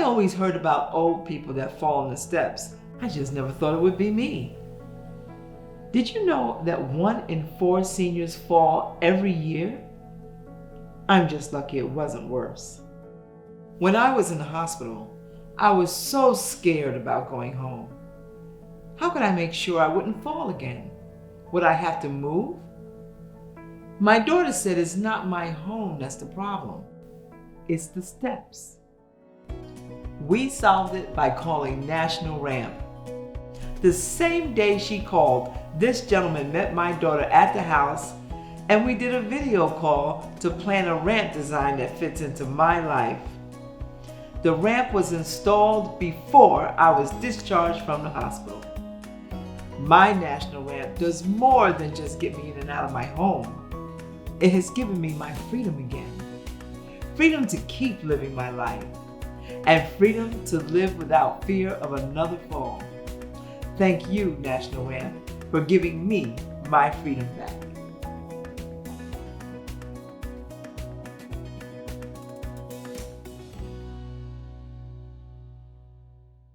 always heard about old people that fall on the steps. I just never thought it would be me. Did you know that 1 in 4 seniors fall every year? I'm just lucky it wasn't worse. When I was in the hospital, I was so scared about going home. How could I make sure I wouldn't fall again? Would I have to move? My daughter said it's not my home that's the problem. It's the steps. We solved it by calling National Ramp. The same day she called, this gentleman met my daughter at the house, and we did a video call to plan a ramp design that fits into my life. The ramp was installed before I was discharged from the hospital. My National Ramp does more than just get me in and out of my home. It has given me my freedom again. Freedom to keep living my life, and freedom to live without fear of another fall. Thank you, National Ramp, for giving me my freedom back.